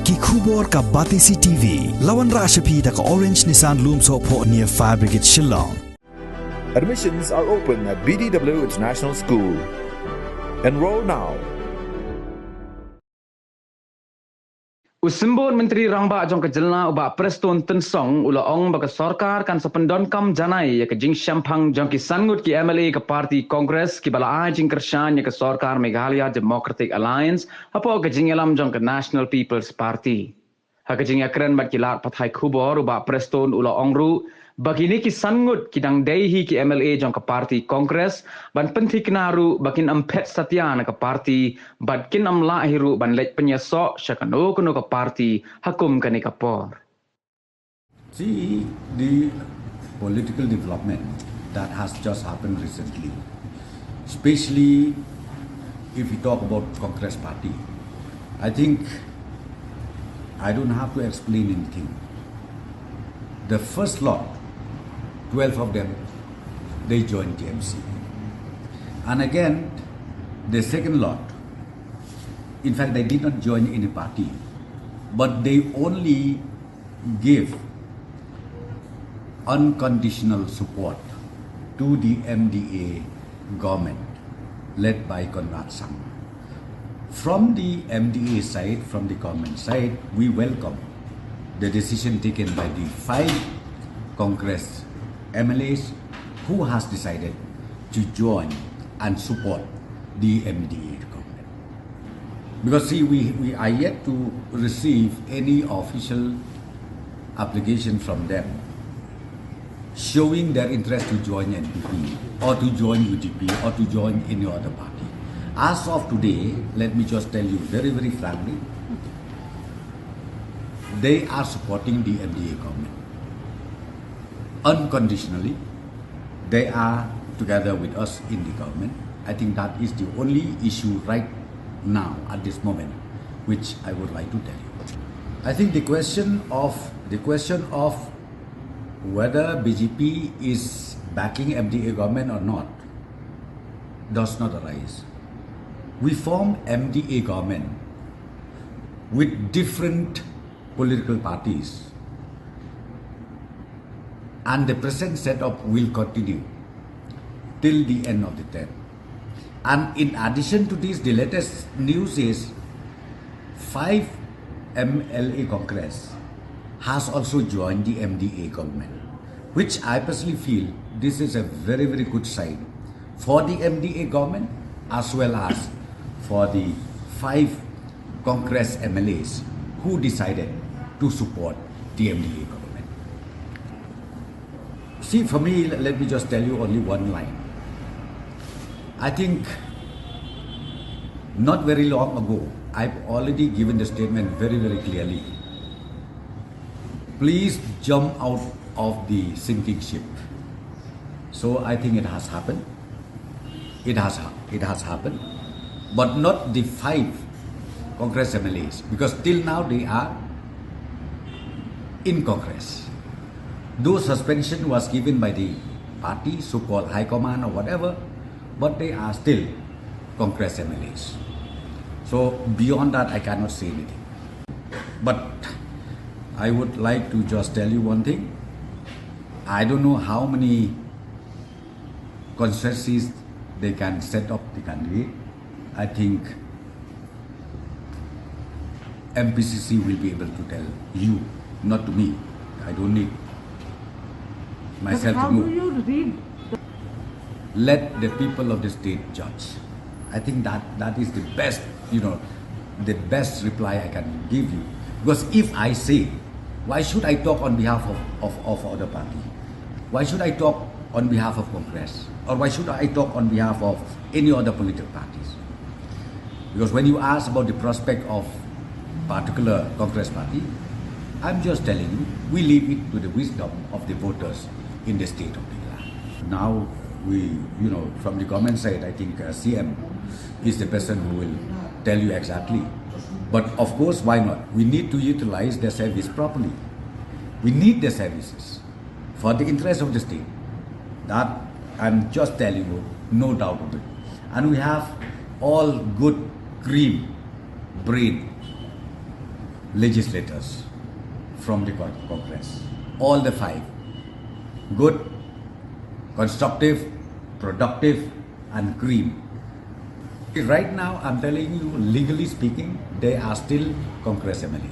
ki khubor ka Batisi TV lawan rashapi da ka Orange Nissan Lumso po near Fire Brigade Shillong. Admissions are open at BDW International School. Enroll now. Usimbon Menteri Rangba jong kejelna uba Prestone Tynsong ula ong baka sarkar kan sependon kam janai ya ke jing syampang jong ki Ngut ki MLA ke Parti Kongres ki bala jing kershan ya ke sarkar Meghalaya Democratic Alliance apa ke jing elam jong ke National People's Party. Ha ke jing akren bat ki lat pathai khubor uba Prestone ula ong ru bagini ki Ngut ki dang dehi ki MLA jong ke Parti Kongres ban penti kenaru bakin empet satiana ke parti batkin amla hiru ban lek penyesok syakano kuno ke parti hakum kani kapor. See the political development that has just happened recently, especially if we talk about Congress Party. I think I don't have to explain anything. The first lot, 12 of them, they joined TMC. And again, the second lot, in fact, they did not join any party, but they only gave unconditional support to the MDA government led by Conrad Sang. From the MDA side, from the government side, we welcome the decision taken by the 5 Congress MLAs who has decided to join and support the MDA government. Because see, we are yet to receive any official application from them showing their interest to join NPP or to join UDP or to join any other party. As of today, let me just tell you very, very frankly, they are supporting the MDA government. Unconditionally, they are together with us in the government. I think that is the only issue right now at this moment, which I would like to tell you. I think the question of whether BJP is backing MDA government or not does not arise. We form MDA government with different political parties, and the present setup will continue till the end of the term. And in addition to this, the latest news is 5 MLA Congress has also joined the MDA government, which I personally feel this is a very, very good sign for the MDA government as well as for the 5 Congress MLAs who decided to support the MDA government. See, for me, let me just tell you only one line. I think not very long ago, I've already given the statement very, very clearly. Please jump out of the sinking ship. So I think it has happened. It has happened, but not the 5 Congress MLAs, because till now they are in Congress. Though suspension was given by the party, so-called High Command or whatever, but they are still Congress MLAs. So beyond that, I cannot say anything. But I would like to just tell you one thing. I don't know how many constituencies they can set up the candidate. I think MPCC will be able to tell you, not to me. I don't need myself to know. How do you read? Let the people of the state judge. I think that is the best, the best reply I can give you. Because if I say, why should I talk on behalf of other party? Why should I talk on behalf of Congress? Or why should I talk on behalf of any other political parties? Because when you ask about the prospect of particular Congress party, I'm just telling you, we leave it to the wisdom of the voters in the state of Kerala. Now we, from the government side, I think CM is the person who will tell you exactly. But of course, why not? We need to utilize their service properly. We need their services for the interest of the state. That I'm just telling you, no doubt of it. And we have all good, green brain legislators from the Congress. All the 5. Good, constructive, productive, and green. Right now, I'm telling you, legally speaking, they are still Congress MLA.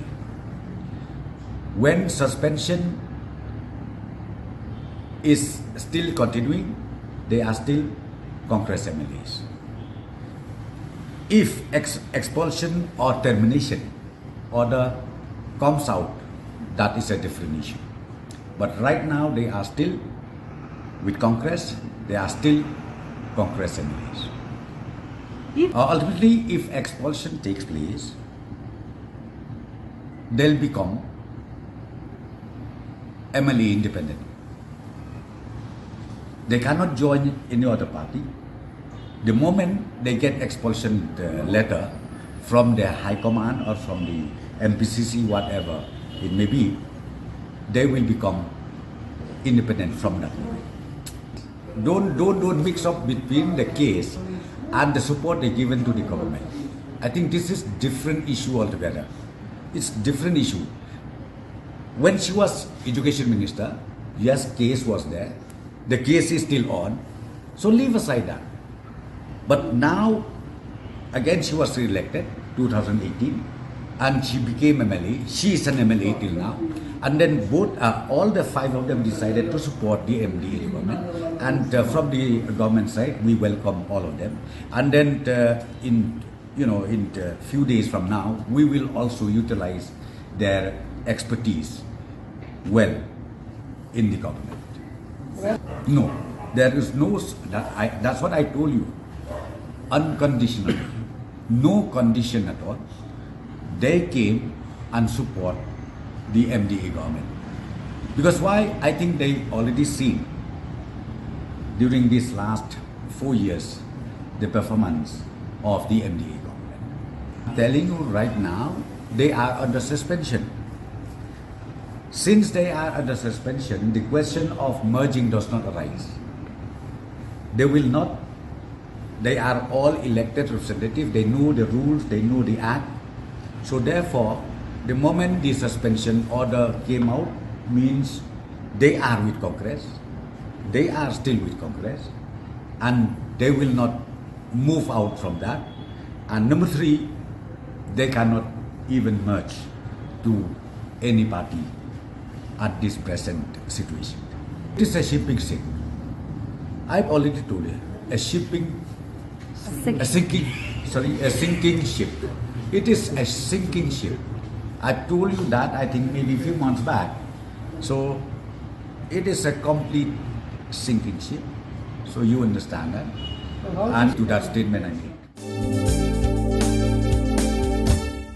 When suspension is still continuing, they are still Congress MLAs. If expulsion or termination order comes out, that is a different issue. But right now, they are still with Congress, they are still Congress MLAs. Ultimately, if expulsion takes place, they'll become MLA independent. They cannot join any other party. The moment they get expulsion letter from their high command or from the MPCC, whatever it may be, they will become independent from that moment. Don't mix up between the case and the support they given to the government. I think this is different issue altogether. It's different issue. When she was education minister, yes, case was there. The case is still on. So leave aside that. But now, again, she was re-elected 2018, and she became MLA. She is an MLA till now. And then all the 5 of them decided to support the MDA government. And from the government side, we welcome all of them. And then in a few days from now, we will also utilize their expertise well in the government. No, there is no, that's what I told you, unconditionally, no condition at all. They came and support the MDA government. Because why? I think they already seen during these last 4 years the performance of the MDA government. I'm telling you right now, they are under suspension. Since they are under suspension, the question of merging does not arise. They will not. They are all elected representatives. They know the rules. They know the act. So therefore, the moment the suspension order came out means they are with Congress. They are still with Congress, and they will not move out from that. And number 3, they cannot even merge to any party at this present situation. It is a shipping ship. I've already told you, a sinking ship. It is a sinking ship. I told you that, I think maybe a few months back. So it is a complete sinking ship. So you understand that. And to that statement I made.